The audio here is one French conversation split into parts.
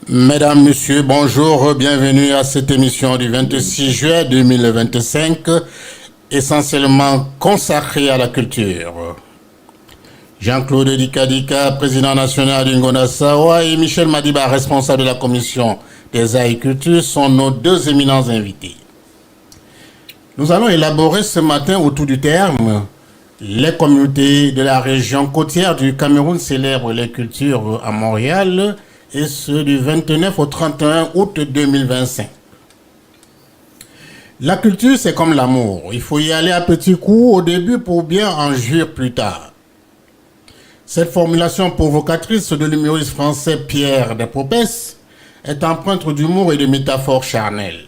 Mesdames, Messieurs, bonjour, bienvenue à cette émission du 26 juillet 2025, essentiellement consacrée à la culture. Jean-Claude Dikadika, président national d'Ingona Sawa, et Michel Madiba, responsable de la commission des arts et culture, sont nos deux éminents invités. Nous allons élaborer ce matin autour du terme les communautés de la région côtière du Cameroun célèbrent les cultures à Montréal, et ce du 29 au 31 août 2025. La culture, c'est comme l'amour. Il faut y aller à petits coups au début pour bien en jouir plus tard. Cette formulation provocatrice de l'humoriste français Pierre Despropès est empreinte d'humour et de métaphores charnelles.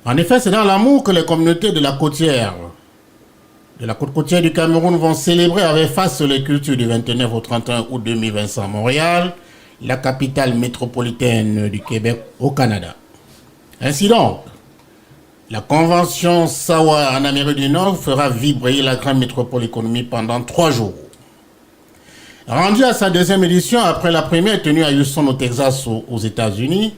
En effet, c'est dans l'amour que les communautés de la côte côtière du Cameroun vont célébrer avec face les cultures du 29 au 31 août 2025 à Montréal, la capitale métropolitaine du Québec au Canada. Ainsi donc, la convention Sawa en Amérique du Nord fera vibrer la grande métropole économique pendant 3 jours. Rendue à sa deuxième édition après la première tenue à Houston au Texas aux États-Unis,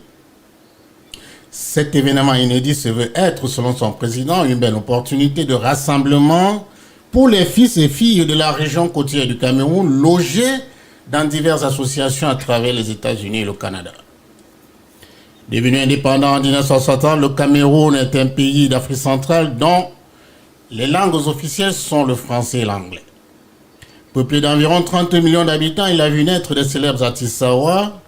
cet événement inédit se veut être, selon son président, une belle opportunité de rassemblement pour les fils et filles de la région côtière du Cameroun logés dans diverses associations à travers les États-Unis et le Canada. Devenu indépendant en 1960, le Cameroun est un pays d'Afrique centrale dont les langues officielles sont le français et l'anglais. Peuplé d'environ 30 millions d'habitants, il a vu naître des célèbres artistes Sawa,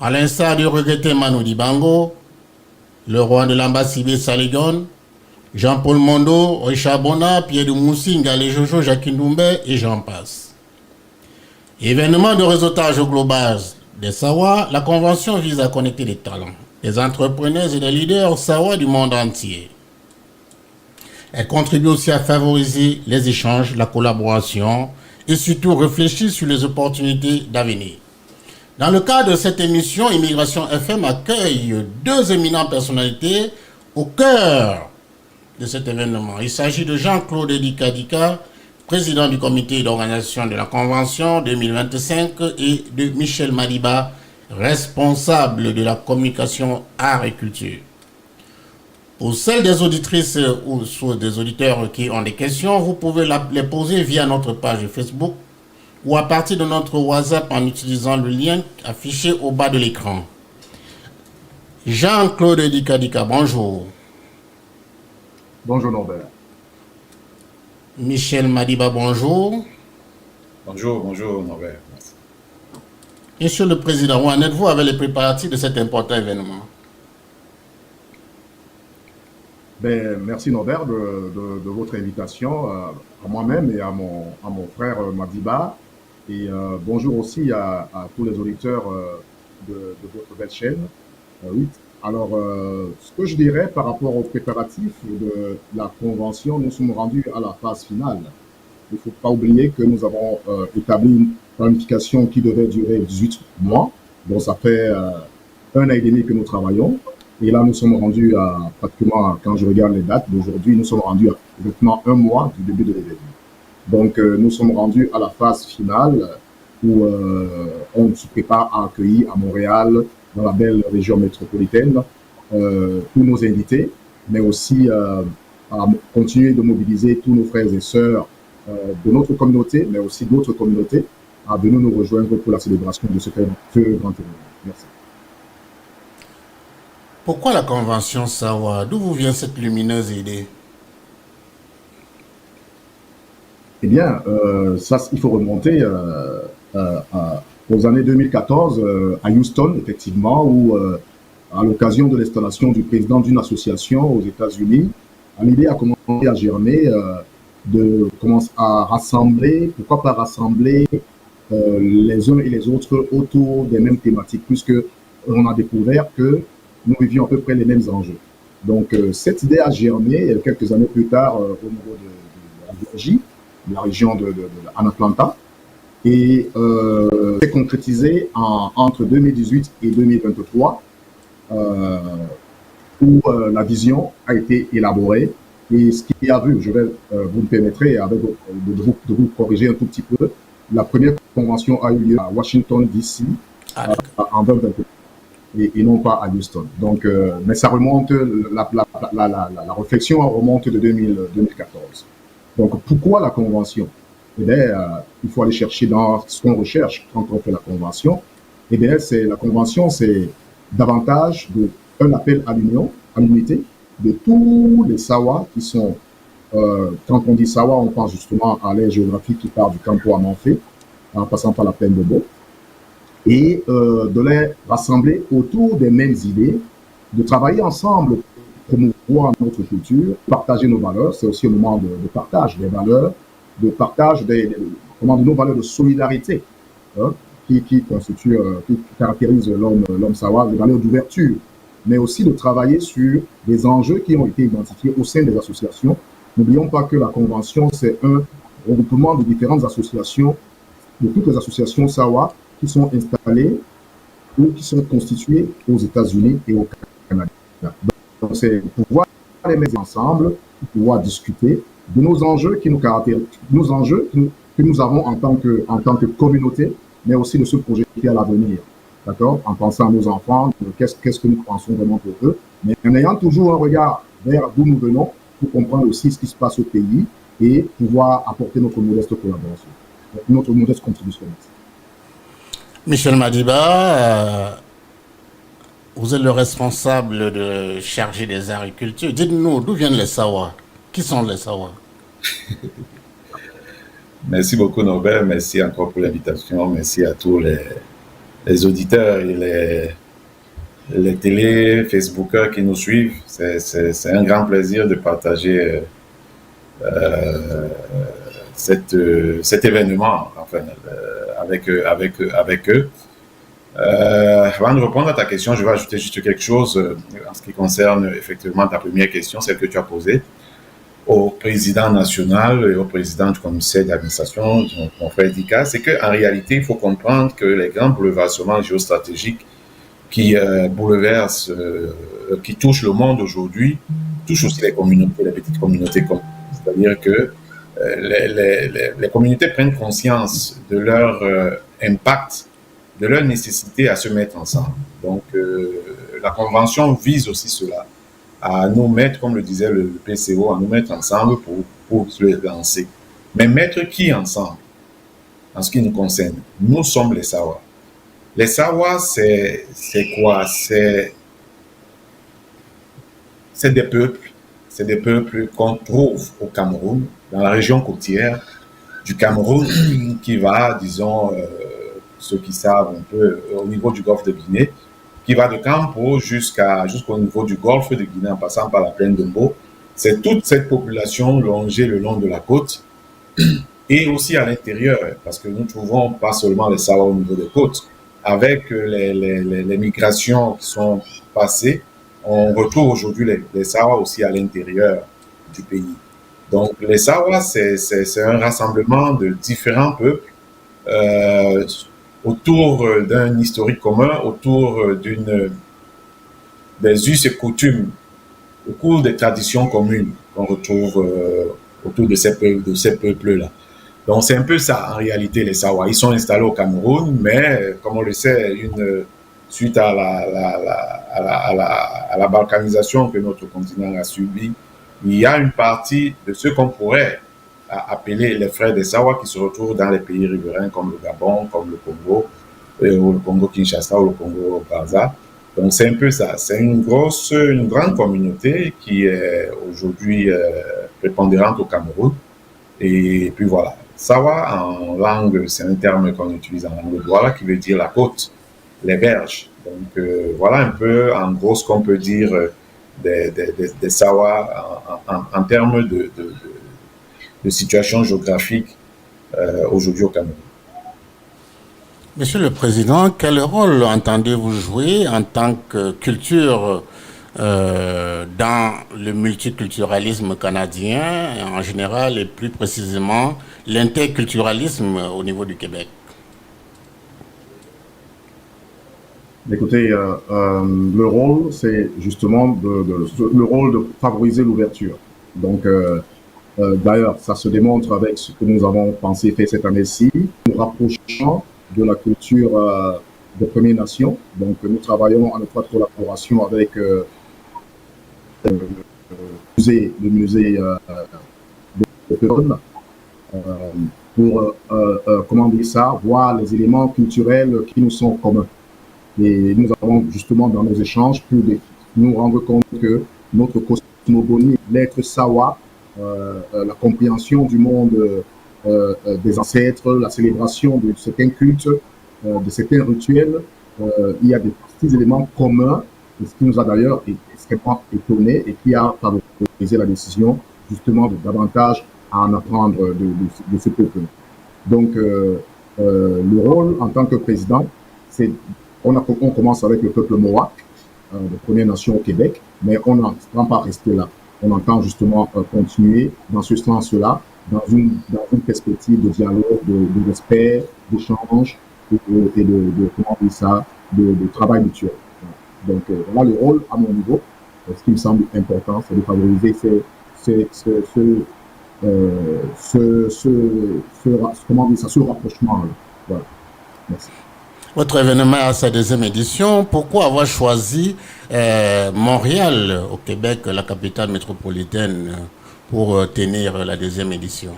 à l'instar du regretté Manu Dibango, le roi de l'Ambasibé Saligon, Jean-Paul Mondo, Richard Bona, Pierre de Moussi, Ngalé Jojo, Jacques Ndoumbe et j'en passe. Événement de réseautage global des Sawa, la convention vise à connecter les talents, les entrepreneurs et les leaders Sawa du monde entier. Elle contribue aussi à favoriser les échanges, la collaboration et surtout réfléchir sur les opportunités d'avenir. Dans le cadre de cette émission, Immigration FM accueille deux éminentes personnalités au cœur de cet événement. Il s'agit de Jean-Claude Dikadika, président du comité d'organisation de la Convention 2025, et de Michel Madiba, responsable de la communication art et culture. Pour celles des auditrices ou des auditeurs qui ont des questions, vous pouvez les poser via notre page Facebook ou à partir de notre WhatsApp en utilisant le lien affiché au bas de l'écran. Jean-Claude Dikadika, bonjour. Bonjour Norbert. Michel Madiba, bonjour. Bonjour Norbert. Monsieur le Président, où en êtes-vous avec les préparatifs de cet important événement? Merci Norbert de votre invitation à moi-même et à mon frère Madiba. Et bonjour aussi à tous les auditeurs de votre belle chaîne. Oui. Alors, ce que je dirais par rapport aux préparatifs de la convention, nous sommes rendus à la phase finale. Il ne faut pas oublier que nous avons établi une planification qui devait durer 18 mois. Donc, ça fait 1 an et demi que nous travaillons. Et là, nous sommes rendus à pratiquement, quand je regarde les dates d'aujourd'hui, nous sommes rendus à exactement 1 mois du début de l'événement. Donc, nous sommes rendus à la phase finale où on se prépare à accueillir à Montréal, dans la belle région métropolitaine, tous nos invités, mais aussi à continuer de mobiliser tous nos frères et sœurs de notre communauté, mais aussi d'autres communautés, à venir nous rejoindre pour la célébration de ce grand événement. Merci. Pourquoi la convention Sawa? D'où vous vient cette lumineuse idée? Eh bien, ça, il faut remonter aux années 2014 à Houston, effectivement, où à l'occasion de l'installation du président d'une association aux États-Unis, l'idée a commencé à germer de commencer à rassembler, pourquoi pas rassembler les uns et les autres autour des mêmes thématiques, puisque on a découvert que nous vivions à peu près les mêmes enjeux. Donc cette idée a germé quelques années plus tard au niveau de la Géorgie, de la région de Atlanta, et s'est concrétisé entre 2018 et 2023, où la vision a été élaborée Et ce qu'il y a vu, je vais, vous me permettrez de vous corriger un tout petit peu. La première convention a eu lieu à Washington, D.C. Ah, d'accord. En 2021 et non pas à Houston. Donc, mais ça remonte, la réflexion remonte de 2014. Donc, pourquoi la convention? Eh bien, il faut aller chercher dans ce qu'on recherche quand on fait la convention. Eh bien, la convention, c'est davantage un appel à l'union, à l'unité de tous les Sawa qui sont, quand on dit Sawa, on pense justement à l'aire géographique qui part du Campo à Manfé, en passant par la plaine de Beau, et de les rassembler autour des mêmes idées, de travailler ensemble pour promouvoir notre culture, partager nos valeurs. C'est aussi un moment de partage des valeurs, de partage de nos valeurs de solidarité, hein, qui constituent, qui caractérisent l'homme Sawa, des valeurs d'ouverture, mais aussi de travailler sur des enjeux qui ont été identifiés au sein des associations. N'oublions pas que la Convention, c'est un regroupement de différentes associations, de toutes les associations Sawa qui sont installées ou qui sont constituées aux États-Unis et au Canada. Donc, c'est pouvoir les mettre ensemble, pouvoir discuter de nos enjeux qui nous caractérisent, nos enjeux que nous avons en tant que communauté, mais aussi de se projeter à l'avenir. D'accord? En pensant à nos enfants, qu'est-ce que nous pensons vraiment pour eux, mais en ayant toujours un regard vers d'où nous venons pour comprendre aussi ce qui se passe au pays et pouvoir apporter notre modeste collaboration, notre modeste contribution. Michel Madiba, vous êtes le responsable de chargé des agricultures. Dites-nous, d'où viennent les Sawa? Qui sont les Sawa? Merci beaucoup, Norbert. Merci encore pour l'invitation. Merci à tous les auditeurs et les télé, Facebookers qui nous suivent. C'est un grand plaisir de partager cet événement enfin, avec eux. Avant de répondre à ta question, je vais ajouter juste quelque chose en ce qui concerne effectivement ta première question, celle que tu as posée au président national et au président du commissaire d'administration, mon frère Dika, c'est qu'en réalité, il faut comprendre que les grands bouleversements géostratégiques qui bouleversent, qui touchent le monde aujourd'hui, touchent aussi les communautés, les petites communautés. C'est-à-dire que les communautés prennent conscience de leur impact, de leur nécessité à se mettre ensemble. Donc, la Convention vise aussi cela, à nous mettre, comme le disait le PCO, à nous mettre ensemble pour se lancer. Mais mettre qui ensemble? En ce qui nous concerne, nous sommes les Sawa. Les Sawa, c'est quoi? C'est des peuples. C'est des peuples qu'on trouve au Cameroun, dans la région côtière du Cameroun, qui va, disons, ceux qui savent un peu, au niveau du golfe de Guinée, qui va de Campo jusqu'au niveau du golfe de Guinée, en passant par la plaine de Mbo. C'est toute cette population longée le long de la côte et aussi à l'intérieur, parce que nous trouvons pas seulement les Sawa au niveau des côtes. Avec les migrations qui sont passées, on retrouve aujourd'hui les Sawa aussi à l'intérieur du pays. Donc les Sawa, c'est un rassemblement de différents peuples autour d'un historique commun, autour des us et coutumes, au cours des traditions communes qu'on retrouve autour de ces peuples-là. Donc c'est un peu ça en réalité les Sawa. Ils sont installés au Cameroun, mais comme on le sait, suite à la balkanisation que notre continent a subi, il y a une partie de ceux qu'on pourrait appeler les frères des Sawa qui se retrouvent dans les pays riverains comme le Gabon, comme le Congo, ou le Congo-Kinshasa ou le Congo-Brazza. Donc c'est un peu ça. C'est une grande communauté qui est aujourd'hui prépondérante au Cameroun. Et puis voilà. Sawa en langue, c'est un terme qu'on utilise en langue douala qui veut dire la côte, les berges. Donc voilà un peu en gros ce qu'on peut dire des Sawa en termes de situation géographique aujourd'hui au Cameroun. Monsieur le Président, quel rôle entendez-vous jouer en tant que culture dans le multiculturalisme canadien en général et plus précisément l'interculturalisme au niveau du Québec? Écoutez, le rôle, c'est justement le rôle de favoriser l'ouverture. Donc, d'ailleurs, ça se démontre avec ce que nous avons pensé faire cette année-ci, nous rapprochant de la culture des Premières Nations. Donc, nous travaillons en étroite collaboration avec le musée de Péronne pour, comment dire ça, voir les éléments culturels qui nous sont communs. Et nous avons justement dans nos échanges pu nous rendre compte que notre cosmogonie, l'être Sawa, la compréhension du monde des ancêtres, la célébration de certains cultes, de certains rituels, il y a des petits éléments communs, ce qui nous a d'ailleurs extrêmement étonnés et qui a favorisé la décision justement de davantage à en apprendre de ce peuple. Donc, le rôle en tant que président, c'est on commence avec le peuple Mohawk, de Première Nation au Québec, mais on n'entend pas rester là. On entend justement continuer dans ce sens-là, dans une perspective de dialogue, de respect, d'échange et comment dire ça, de travail mutuel. Donc, voilà le rôle à mon niveau. Ce qui me semble important, c'est de favoriser ce rapprochement-là. Voilà. Merci. Votre événement à sa deuxième édition, pourquoi avoir choisi Montréal, au Québec, la capitale métropolitaine, pour tenir la deuxième édition?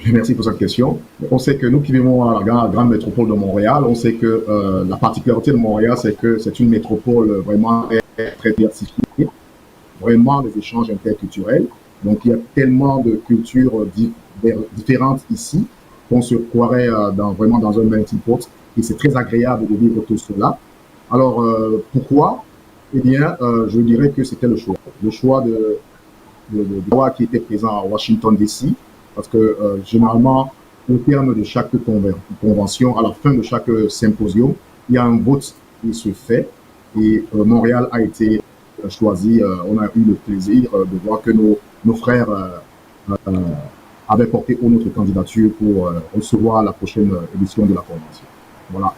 Merci pour cette question. On sait que nous qui vivons à la grande métropole de Montréal, on sait que la particularité de Montréal, c'est que c'est une métropole vraiment très diversifiée, vraiment des échanges interculturels. Donc il y a tellement de cultures différentes ici qu'on se croirait vraiment dans un melting pot, et c'est très agréable de vivre tout cela. Alors, pourquoi? Eh bien, je dirais que c'était le choix de droit qui était présent à Washington, D.C., parce que généralement, au terme de chaque convention, à la fin de chaque symposium, il y a un vote qui se fait, et Montréal a été choisi. On a eu le plaisir de voir que nos frères avait porté haut notre candidature pour recevoir la prochaine édition de la convention. Voilà.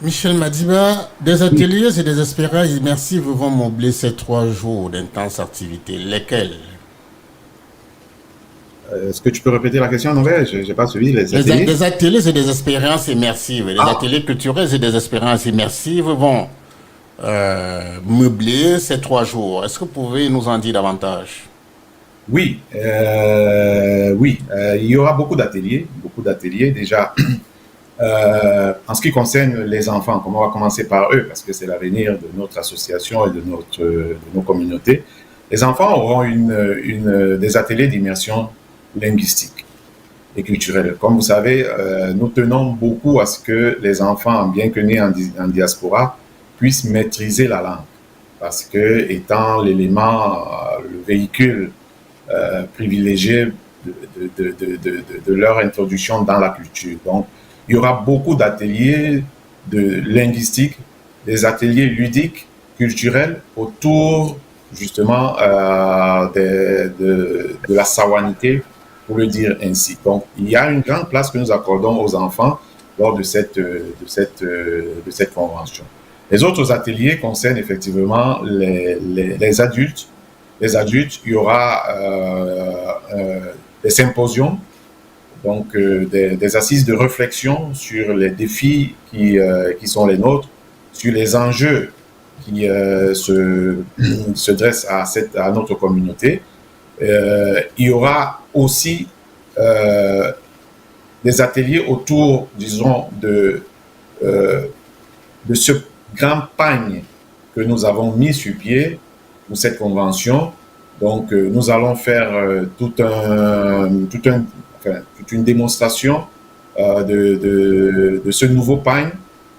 Michel Madiba, des ateliers et des expériences immersives vont mobiliser ces 3 jours d'intenses activités. Lesquelles? Est-ce que tu peux répéter la question, Norbert? Je n'ai pas suivi les ateliers. Des ateliers et des expériences immersives. Des ateliers culturels et des expériences immersives vont meubler ces 3 jours. Est-ce que vous pouvez nous en dire davantage? Oui, il y aura beaucoup d'ateliers déjà. En ce qui concerne les enfants, on va commencer par eux parce que c'est l'avenir de notre association et de nos communautés. Les enfants auront des ateliers d'immersion linguistique et culturelle. Comme vous savez, nous tenons beaucoup à ce que les enfants, bien que nés en diaspora, puissent maîtriser la langue parce que étant l'élément, le véhicule privilégié de leur introduction dans la culture. Donc, il y aura beaucoup d'ateliers de linguistique, des ateliers ludiques, culturels, autour justement de la sawanité, pour le dire ainsi. Donc, il y a une grande place que nous accordons aux enfants lors de cette convention. Les autres ateliers concernent effectivement les adultes. Les adultes, il y aura des symposiums, donc des assises de réflexion sur les défis qui sont les nôtres, sur les enjeux qui se dressent à notre communauté. Il y aura aussi des ateliers autour, disons, de ce grand pagne que nous avons mis sur pied pour cette convention. Donc, nous allons faire toute une démonstration de ce nouveau pagne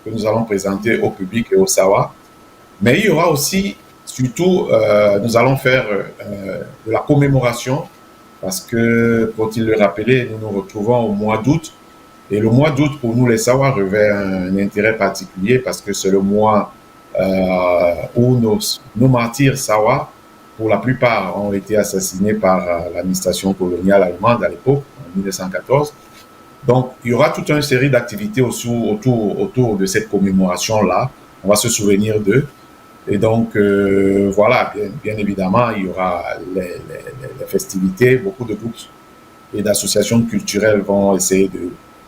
que nous allons présenter au public et au Sawa. Mais il y aura aussi, surtout, nous allons faire de la commémoration parce que, faut-il le rappeler, nous nous retrouvons au mois d'août. Et le mois d'août, pour nous, les Sawa, revêt un intérêt particulier parce que c'est le mois où nos martyrs Sawa, pour la plupart, ont été assassinés par l'administration coloniale allemande à l'époque, en 1914. Donc, il y aura toute une série d'activités autour de cette commémoration-là, on va se souvenir d'eux. Et donc, voilà, bien évidemment, il y aura les festivités. Beaucoup de groupes et d'associations culturelles vont essayer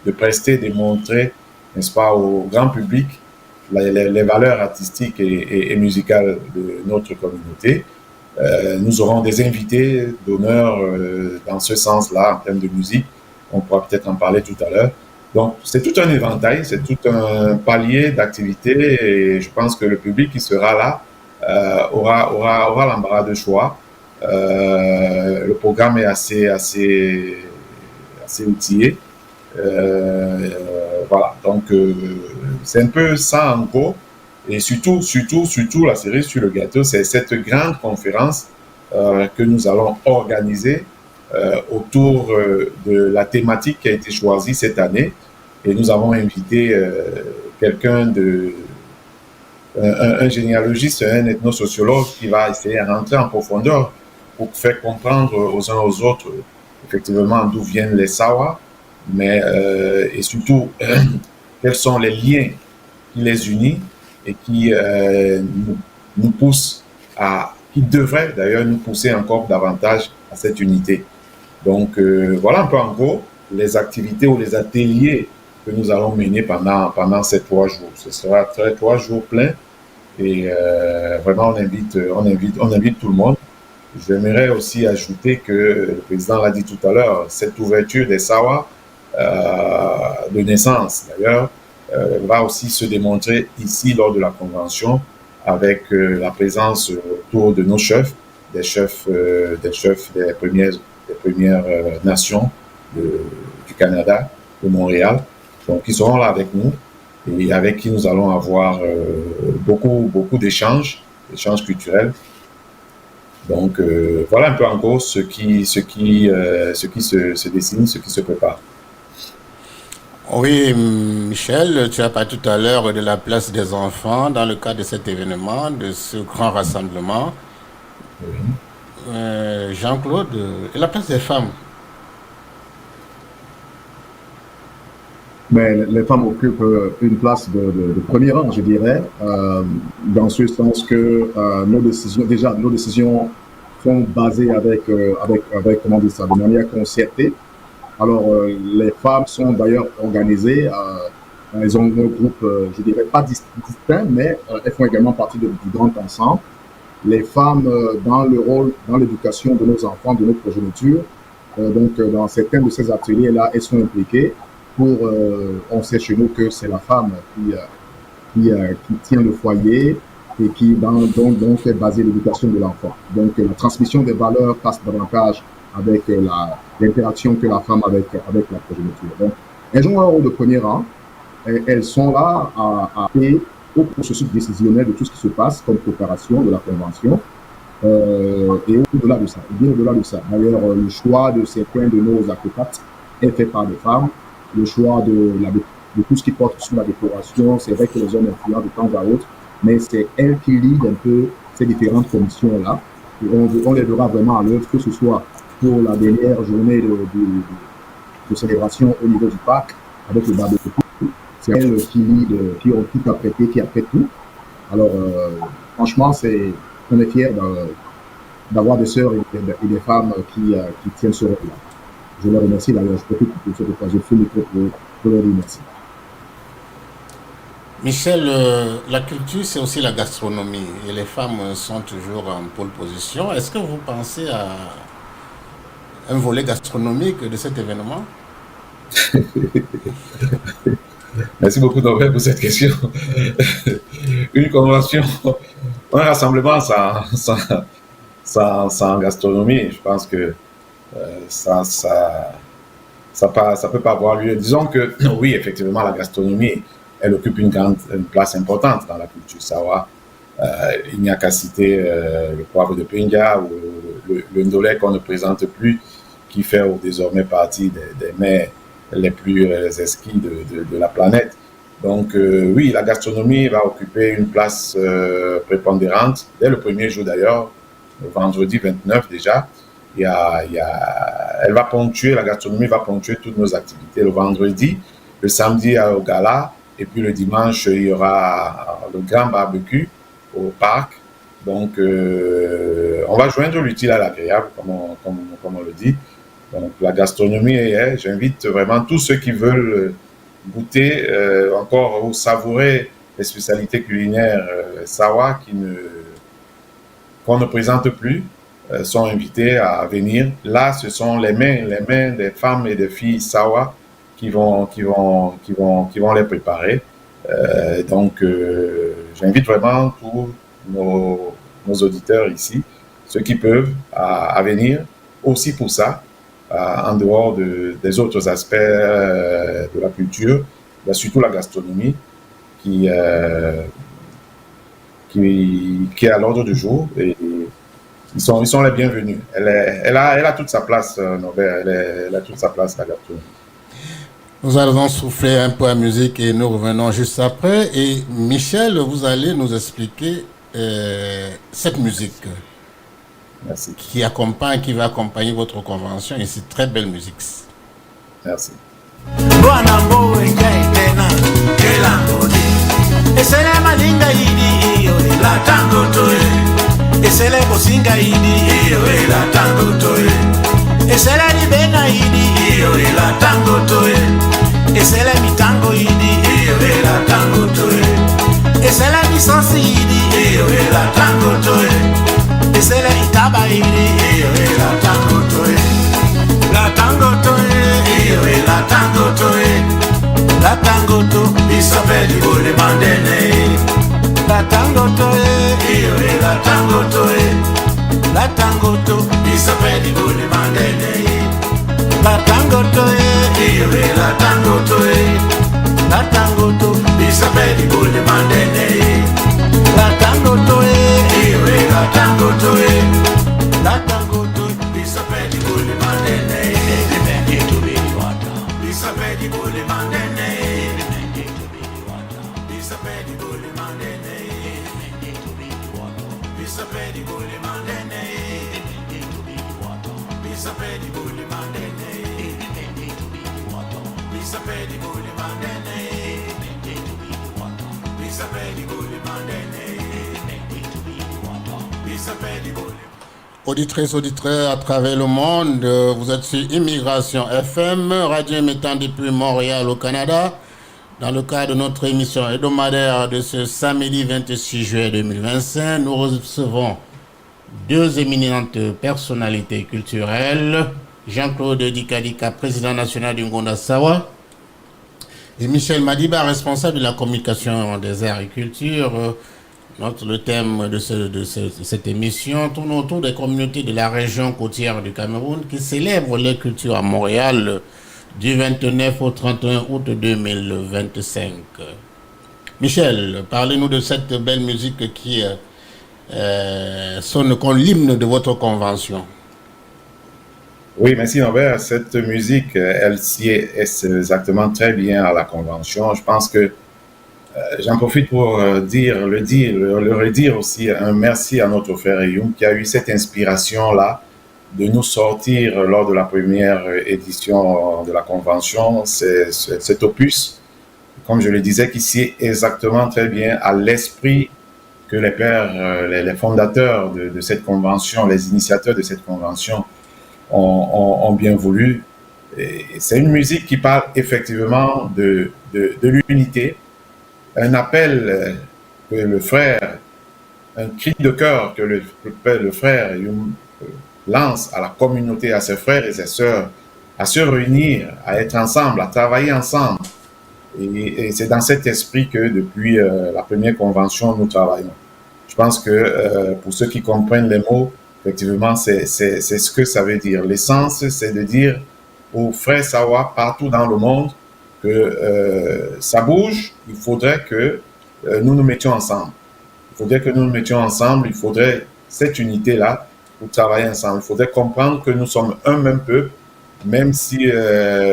de prester, de montrer, n'est-ce pas, au grand public les valeurs artistiques et musicales de notre communauté. Nous aurons des invités d'honneur dans ce sens-là, en termes de musique. On pourra peut-être en parler tout à l'heure. Donc, c'est tout un éventail, c'est tout un palier d'activités et je pense que le public qui sera là aura l'embarras de choix. Le programme est assez outillé. Voilà, donc c'est un peu ça en gros. Et surtout, la cerise sur le gâteau, c'est cette grande conférence que nous allons organiser autour de la thématique qui a été choisie cette année. Et nous avons invité un généalogiste, un ethnosociologue qui va essayer de rentrer en profondeur pour faire comprendre aux uns aux autres effectivement d'où viennent les Sawa, mais et surtout quels sont les liens qui les unissent et qui nous poussent qui devraient d'ailleurs nous pousser encore davantage à cette unité. Donc voilà un peu en gros les activités ou les ateliers que nous allons mener pendant ces 3 jours. Ce sera 3 jours pleins et vraiment on invite tout le monde. J'aimerais aussi ajouter que le président l'a dit tout à l'heure, cette ouverture des Sawa de naissance d'ailleurs va aussi se démontrer ici lors de la convention avec la présence autour de nos chefs, des chefs des premières nations du Canada, de Montréal, donc qui seront là avec nous et avec qui nous allons avoir beaucoup d'échanges culturels. Donc voilà un peu en gros ce qui se dessine, ce qui se prépare. Oui, Michel, tu as parlé tout à l'heure de la place des enfants dans le cadre de cet événement, de ce grand rassemblement. Oui. Jean-Claude, et la place des femmes? Mais les femmes occupent une place de premier rang, je dirais, dans ce sens que nos décisions sont basées avec comment dire ça, de manière concertée. Alors, les femmes sont d'ailleurs organisées, elles ont un groupe, je dirais pas distinct, mais elles font également partie du grand ensemble. Les femmes, dans le rôle, dans l'éducation de nos enfants, de notre progéniture, donc dans certains de ces ateliers-là, elles sont impliquées. On sait chez nous que c'est la femme qui tient le foyer et qui donc est basée l'éducation de l'enfant. Donc la transmission des valeurs passe davantage avec l'interaction que la femme avec la progéniture. Donc elles jouent un rôle de premier rang. Elles sont là à aider au processus décisionnel de tout ce qui se passe comme préparation de la convention. Et au-delà de ça, bien au-delà de ça. D'ailleurs, le choix de certains de nos acrobates est fait par des femmes. Le choix de tout ce qui porte sur la décoration, c'est vrai que les hommes influents de temps à autre, mais c'est elles qui lead un peu ces différentes commissions-là. Et on les verra vraiment à l'œuvre, que ce soit pour la dernière journée de célébration au niveau du parc, avec le barbecue. C'est elles qui ont tout apprêté, qui apprêtent tout. Alors, franchement, on est fiers d'avoir des sœurs et des femmes qui tiennent ce rôle-là. Je les remercie d'ailleurs, je profite de cette occasion pour les remercier. Michel, la culture, c'est aussi la gastronomie et les femmes sont toujours en pole position. Est-ce que vous pensez à un volet gastronomique de cet événement? Merci beaucoup, Norbert, pour cette question. Une convention, un rassemblement sans gastronomie, je pense que ça peut pas avoir lieu. Disons que oui, effectivement, la gastronomie, elle occupe une place importante dans la culture Sawa. Il n'y a qu'à citer le poivre de Pinga ou le ndolé qu'on ne présente plus, qui fait désormais partie des mets les plus exquis de la planète. Donc oui, la gastronomie va occuper une place prépondérante dès le premier jour d'ailleurs, le vendredi 29 déjà. La gastronomie va ponctuer toutes nos activités le vendredi. Le samedi au gala, Et puis le dimanche, il y aura le grand barbecue au parc. Donc, on va joindre l'utile à l'agréable, comme on le dit. Donc, la gastronomie est, j'invite vraiment tous ceux qui veulent goûter encore ou savourer les spécialités culinaires Sawa qu'on ne présente plus, sont invités à venir. Là, ce sont les mains des femmes et des filles Sawa qui vont les préparer. Donc, j'invite vraiment tous nos auditeurs ici, ceux qui peuvent, à venir aussi pour ça, en dehors des autres aspects de la culture, surtout la gastronomie, qui est à l'ordre du jour. Et ils sont les bienvenus. Elle a toute sa place, Norbert. Elle a toute sa place, la gastronomie. Nous allons souffler un peu à musique et nous revenons juste après. Et Michel, vous allez nous expliquer cette musique. Merci. Qui va accompagner votre convention. Et c'est très belle musique. Merci. Esele bosinga idi iyo ela tango toe. Esele libena idi iyo ela tango toe. Esele mitango idi iyo ela tango toe. Esele misosi idi iyo ela tango toe. Esele itaba idi iyo ela tango toe. La tango toe iyo ela tango toe. La tango to bisape di bole mandene. La tango toe, io e la tango toe. La tango to, mi sapedi bole mandene. La tango toe, io e la tango toe. La tango to, mi sapedi bole mandene. La tango toe, io e la tango toe. La tango to, mi sapedi bole mandene. Dipende tu vedi guarda. Mi sapedi bole mandene. Dipende tu vedi guarda. Mi sapedi bole mandene. Sapedi bole mandene, mi sapedi bole mandene, mi sapedi bole mandene, mi sapedi bole mandene, mi sapedi bole. Auditrices, auditeurs à travers le monde, vous êtes sur Immigration FM, radio émettant depuis Montréal au Canada. Dans le cadre de notre émission hebdomadaire de ce samedi 26 juillet 2025, nous recevons deux éminentes personnalités culturelles, Jean-Claude Dika, président national du Ngonda Sawa, et Michel Madiba, responsable de la communication des arts et culture. Le thème de cette émission tourne autour des communautés de la région côtière du Cameroun qui célèbrent leur culture à Montréal du 29 au 31 août 2025. Michel, parlez-nous de cette belle musique qui sonne comme l'hymne de votre convention. Oui, merci Norbert. Cette musique, elle sied exactement très bien à la convention. Je pense que j'en profite pour le redire aussi un merci à notre frère Eyoum qui a eu cette inspiration-là de nous sortir lors de la première édition de la convention, cet opus, comme je le disais, qui sied exactement très bien à l'esprit que les pères, les fondateurs de cette convention, les initiateurs de cette convention ont bien voulu. C'est une musique qui parle effectivement de l'unité, un appel que le frère, un cri de cœur que le frère lance à la communauté, à ses frères et ses sœurs, à se réunir, à être ensemble, à travailler ensemble. Et c'est dans cet esprit que depuis la première convention, nous travaillons. Je pense que pour ceux qui comprennent les mots, effectivement, c'est ce que ça veut dire. L'essence, c'est de dire aux frères Sawa partout dans le monde que ça bouge, il faudrait que nous nous mettions ensemble. Il faudrait que nous nous mettions ensemble, il faudrait cette unité-là pour travailler ensemble. Il faudrait comprendre que nous sommes un même peuple, même si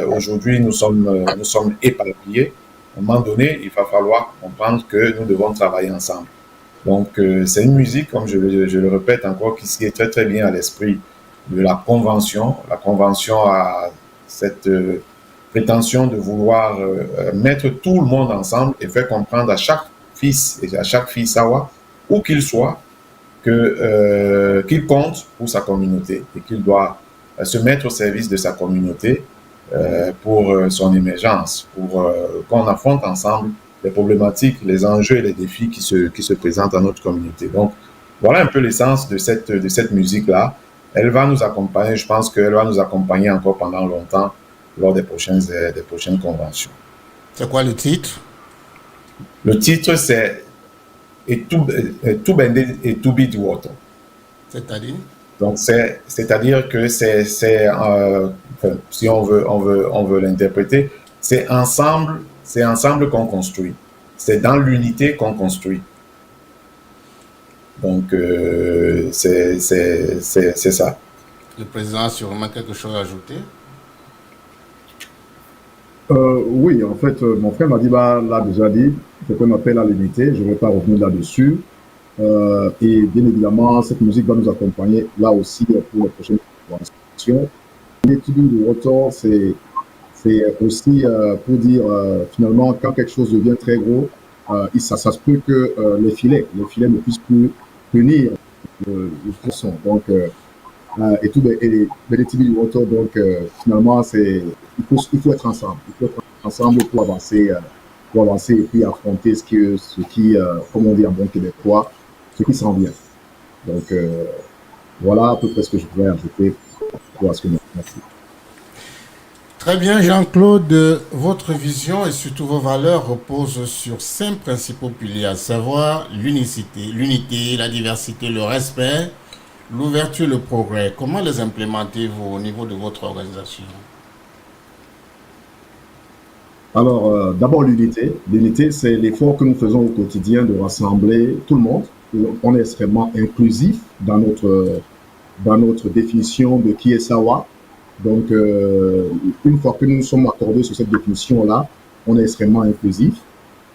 aujourd'hui nous sommes éparpillés. À un moment donné, il va falloir comprendre que nous devons travailler ensemble. Donc, c'est une musique, comme je le répète encore, qui est très très bien à l'esprit de la convention. La convention a cette prétention de vouloir mettre tout le monde ensemble et faire comprendre à chaque fils et à chaque fille Sawa, où qu'il soit, qu'il compte pour sa communauté et qu'il doit se mettre au service de sa communauté pour son émergence, pour qu'on affronte ensemble les problématiques, les enjeux et les défis qui se présentent à notre communauté. Donc, voilà un peu l'essence de cette musique-là. Elle va nous accompagner, je pense qu'elle va nous accompagner encore pendant longtemps lors des prochaines conventions. C'est quoi le titre? Le titre, c'est Etubende Etubi Duoto. C'est-à-dire? Donc, c'est-à-dire que si on veut l'interpréter, c'est ensemble qu'on construit. C'est dans l'unité qu'on construit. Donc, c'est ça. Le président a sûrement quelque chose à ajouter? Oui, en fait, mon frère Madiba l'a déjà dit, c'est un appel à l'unité, je ne vais pas revenir là-dessus. Et bien évidemment, cette musique va nous accompagner là aussi pour les prochaines conventions. L'étude du retour, c'est aussi pour dire finalement, quand quelque chose devient très gros, ça se peut que les filets ne puissent plus tenir le son. Donc, et tout et l'étude du retour, donc finalement, il faut être ensemble. Il faut être ensemble pour avancer et puis affronter ce qui comme on dit en bon québécois, ce qui s'en vient. Donc, voilà à peu près ce que je voulais ajouter pour ce que merci. Très bien, Jean-Claude. Votre vision et surtout vos valeurs reposent sur 5 principaux piliers, à savoir l'unité, la diversité, le respect, l'ouverture, le progrès. Comment les implémentez-vous au niveau de votre organisation? Alors, d'abord l'unité. L'unité, c'est l'effort que nous faisons au quotidien de rassembler tout le monde. On est extrêmement inclusif dans notre définition de qui est Sawa. Donc, une fois que nous sommes accordés sur cette définition-là, on est extrêmement inclusif.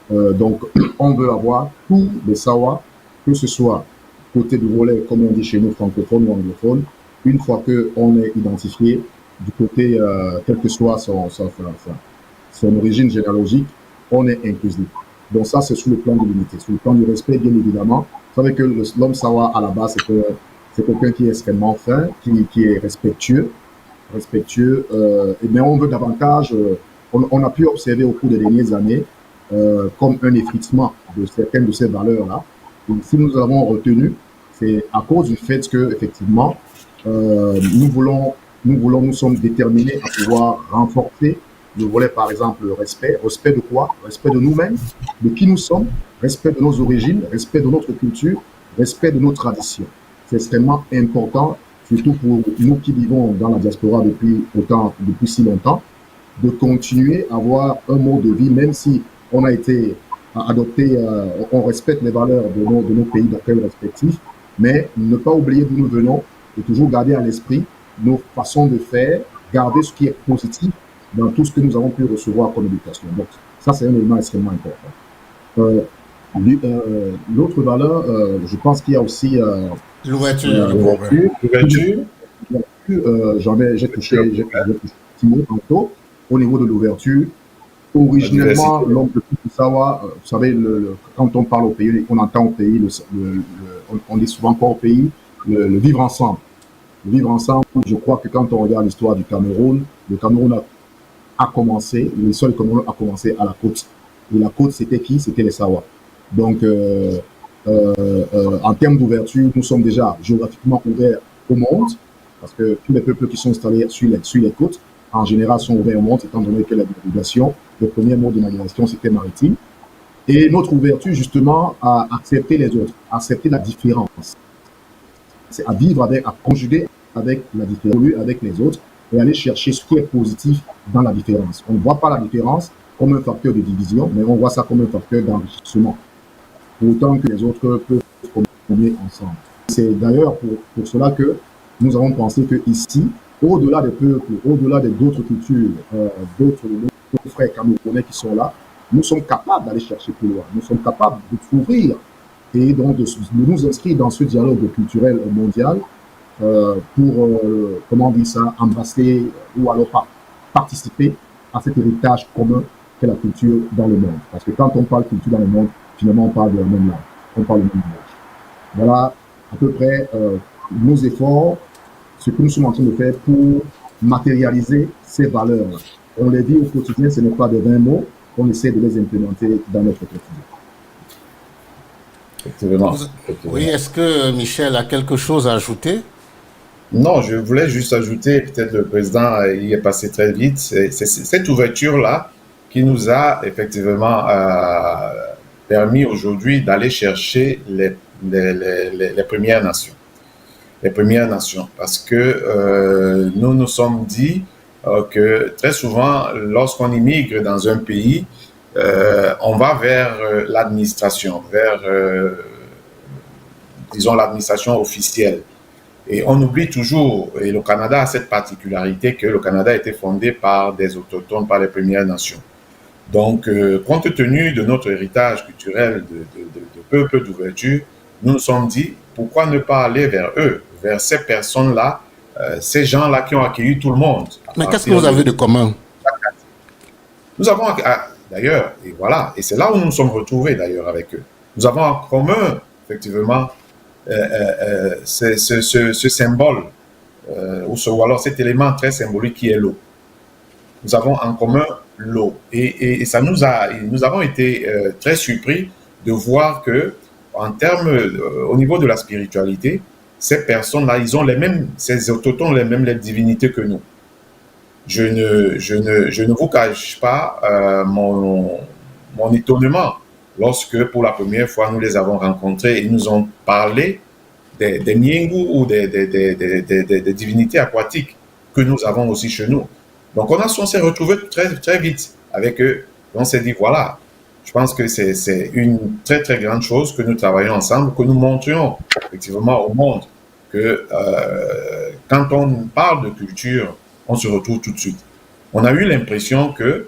Donc, on veut avoir tous les Sawa, que ce soit côté du volet, comme on dit chez nous, francophone ou anglophone, une fois qu'on est identifié du côté, quelle que soit son origine généalogique, on est inclusif. Donc ça, c'est sur le plan de l'unité. Sur le plan du respect, bien évidemment, vous savez que l'homme Sawa, à la base, c'est quelqu'un qui est extrêmement fin, qui est respectueux, mais on veut davantage, on a pu observer au cours des dernières années, comme un effritement de certaines de ces valeurs-là. Et si nous avons retenu, c'est à cause du fait que, effectivement, nous sommes déterminés à pouvoir renforcer le volet, par exemple, le respect. Respect de quoi? Respect de nous-mêmes, de qui nous sommes, respect de nos origines, respect de notre culture, respect de nos traditions. C'est extrêmement important, surtout pour nous qui vivons dans la diaspora depuis si longtemps, de continuer à avoir un mode de vie, même si on a été adopté, on respecte les valeurs de nos pays d'accueil respectifs, mais ne pas oublier d'où nous venons et toujours garder à l'esprit nos façons de faire, garder ce qui est positif dans tout ce que nous avons pu recevoir comme éducation. Donc, ça, c'est un élément extrêmement important. L'autre valeur, je pense qu'il y a aussi l'ouverture. J'ai touché tantôt au niveau de l'ouverture. Originellement, l'homme de Sawa, vous savez, quand on parle au pays, on entend au pays, on dit souvent pas au pays, le vivre ensemble. Le vivre ensemble, je crois que quand on regarde l'histoire du Cameroun, le Cameroun a commencé, l'histoire du Cameroun a commencé à la côte. Et la côte, c'était qui? C'était les Sawa. Donc, en termes d'ouverture, nous sommes déjà géographiquement ouverts au monde, parce que tous les peuples qui sont installés sur les côtes, en général, sont ouverts au monde, étant donné que la navigation, le premier mode de navigation, c'était maritime. Et notre ouverture, justement, à accepter les autres, à accepter la différence. C'est à vivre avec, à conjuguer avec la différence, avec les autres, et aller chercher ce qui est positif dans la différence. On ne voit pas la différence comme un facteur de division, mais on voit ça comme un facteur d'enrichissement. Pour autant que les autres peuvent communiquer ensemble. C'est d'ailleurs pour cela que nous avons pensé que ici, au-delà des peuples, au-delà d'autres cultures, d'autres frères camerounais qui sont là, nous sommes capables d'aller chercher plus loin. Nous sommes capables de s'ouvrir et donc de nous inscrire dans ce dialogue culturel mondial pour, comment on dit ça, embrasser ou alors participer à cet héritage commun qu'est la culture dans le monde. Parce que quand on parle culture dans le monde, finalement, on parle de la même langue, on parle le même langage. Voilà à peu près nos efforts, ce que nous sommes en train de faire pour matérialiser ces valeurs-là. On les dit au quotidien, ce n'est pas des 20 mots, on essaie de les implémenter dans notre quotidien. Effectivement. Oui, est-ce que Michel a quelque chose à ajouter? Non, je voulais juste ajouter, peut-être le président y est passé très vite, c'est cette ouverture-là qui nous a effectivement permis aujourd'hui d'aller chercher les Premières Nations. Les Premières Nations, parce que nous nous sommes dit que très souvent, lorsqu'on immigre dans un pays, on va vers l'administration, vers, disons, l'administration officielle. Et on oublie toujours, et le Canada a cette particularité, que le Canada a été fondé par des autochtones, par les Premières Nations. Donc, compte tenu de notre héritage culturel de peuple d'ouverture, nous nous sommes dit, pourquoi ne pas aller vers eux, vers ces personnes-là, ces gens-là qui ont accueilli tout le monde. Mais qu'est-ce que vous avez de commun? Nous avons, d'ailleurs, et voilà, et c'est là où nous nous sommes retrouvés d'ailleurs avec eux. Nous avons en commun, effectivement, ce symbole, ou alors cet élément très symbolique qui est l'eau. Nous avons en commun l'eau. Et ça nous avons été très surpris de voir que, en termes, au niveau de la spiritualité, ces personnes-là, ils ont ces autochtones, les divinités que nous. Je ne vous cache pas mon étonnement lorsque, pour la première fois, nous les avons rencontrés et ils nous ont parlé des Nyingu ou des divinités aquatiques que nous avons aussi chez nous. Donc, on s'est retrouvés très, très vite avec eux. On s'est dit, voilà, je pense que c'est une très, très grande chose que nous travaillons ensemble, que nous montrions effectivement au monde que quand on parle de culture, on se retrouve tout de suite. On a eu l'impression que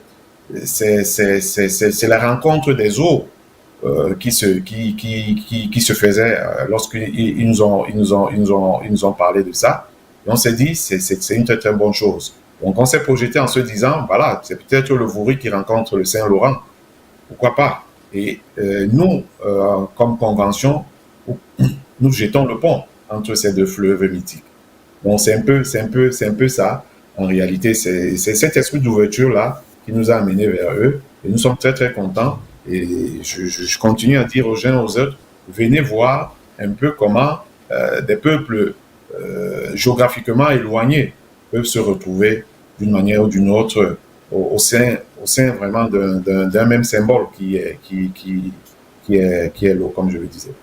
c'est la rencontre des eaux qui se faisait lorsqu'ils nous ont parlé de ça. Et on s'est dit, c'est une très, très bonne chose. Donc, on s'est projeté en se disant, voilà, c'est peut-être le Vouri qui rencontre le Saint-Laurent. Pourquoi pas? Et nous, comme convention, nous jetons le pont entre ces deux fleuves mythiques. Donc, c'est un peu ça. En réalité, c'est cet esprit d'ouverture-là qui nous a amenés vers eux. Et nous sommes très, très contents. Et je continue à dire aux gens, aux autres, venez voir un peu comment des peuples géographiquement éloignés peuvent se retrouver d'une manière ou d'une autre au sein vraiment d'un même symbole qui est l'eau, comme je le disais.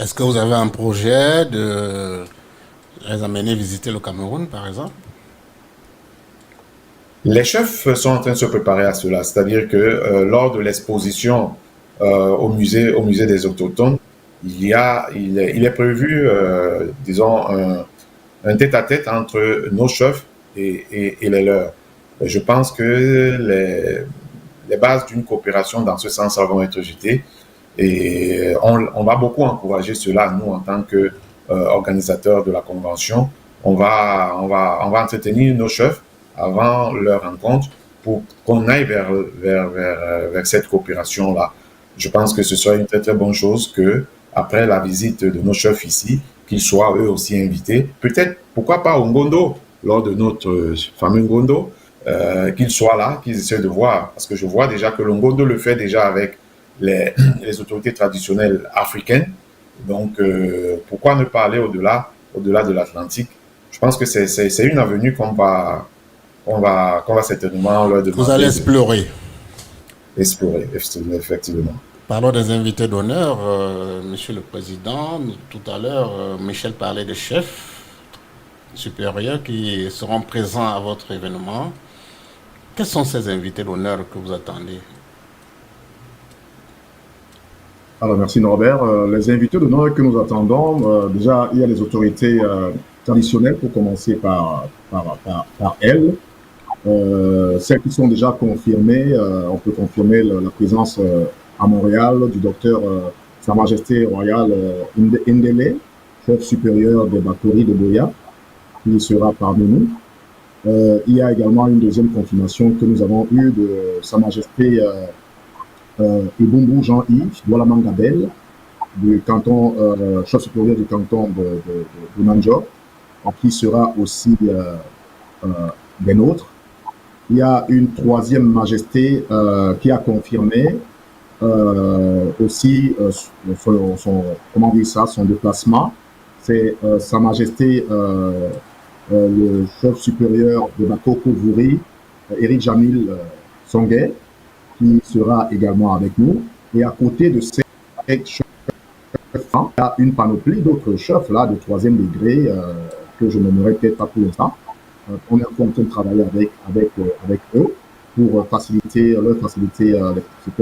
Est-ce que vous avez un projet de les amener visiter le Cameroun, par exemple? Les chefs sont en train de se préparer à cela, c'est-à-dire que lors de l'exposition au musée des Autochtones, il est prévu, disons, un tête-à-tête entre nos chefs et les leurs. Et je pense que les bases d'une coopération dans ce sens vont être jetées et on va beaucoup encourager cela, nous, en tant qu'organisateurs de la convention. On va entretenir nos chefs avant leur rencontre pour qu'on aille vers cette coopération-là. Je pense que ce serait une très, très bonne chose que, après la visite de nos chefs ici, qu'ils soient eux aussi invités. Peut-être, pourquoi pas au Ngondo, lors de notre fameux Ngondo, qu'ils soient là, qu'ils essaient de voir. Parce que je vois déjà que le Ngondo le fait déjà avec les autorités traditionnelles africaines. Donc, pourquoi ne pas aller au-delà de l'Atlantique? Je pense que c'est une avenue qu'on va certainement leur demander. Vous allez explorer. Explorer, effectivement. Parlons des invités d'honneur, Monsieur le Président. Tout à l'heure, Michel parlait des chefs supérieurs qui seront présents à votre événement. Quels sont ces invités d'honneur que vous attendez? Alors, merci Norbert. Les invités d'honneur que nous attendons, déjà, il y a les autorités traditionnelles, pour commencer par elles. Celles qui sont déjà confirmées, on peut confirmer la présence à Montréal du docteur Sa Majesté Royale Ndele, chef supérieur des Bakori de Boya, qui sera parmi nous. Il y a également une deuxième confirmation que nous avons eue de Sa Majesté Ebumbu Jean-Yves Douala-Mangabel, du canton, chef supérieur du canton de Manjok, qui sera aussi des nôtres. Il y a une troisième majesté qui a confirmé aussi son déplacement. C'est Sa Majesté le chef supérieur de Bakoko Vouri, Eric Jamil Songuet, qui sera également avec nous. Et à côté de ces chefs, il y a une panoplie d'autres chefs là, de troisième degré que je n'aimerais peut-être pas pour l'instant. On est en train de travailler avec eux pour leur faciliter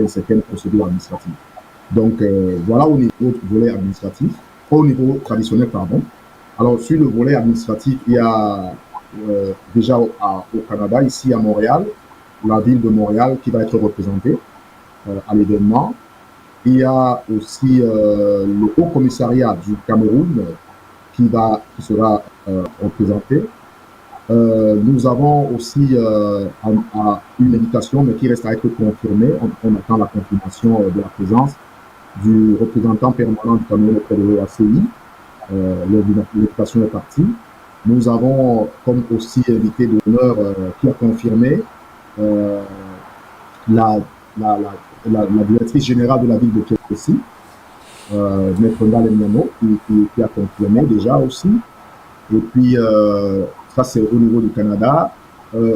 certaines procédures administratives. Donc voilà au niveau du volet administratif, au niveau traditionnel, pardon. Alors sur le volet administratif, il y a déjà au Canada, ici à Montréal, la ville de Montréal qui va être représentée à l'événement. Il y a aussi le Haut Commissariat du Cameroun qui sera représenté. Nous avons aussi une invitation, mais qui reste à être confirmée. On attend la confirmation de la présence du représentant permanent du Cameroun auprès de l'OACI. L'invitation est partie. Nous avons comme aussi invité d'honneur qui a confirmé la directrice générale de la ville de Kielce, Maître Ndale Miano, qui a confirmé déjà aussi. Et puis, ça c'est au niveau du Canada.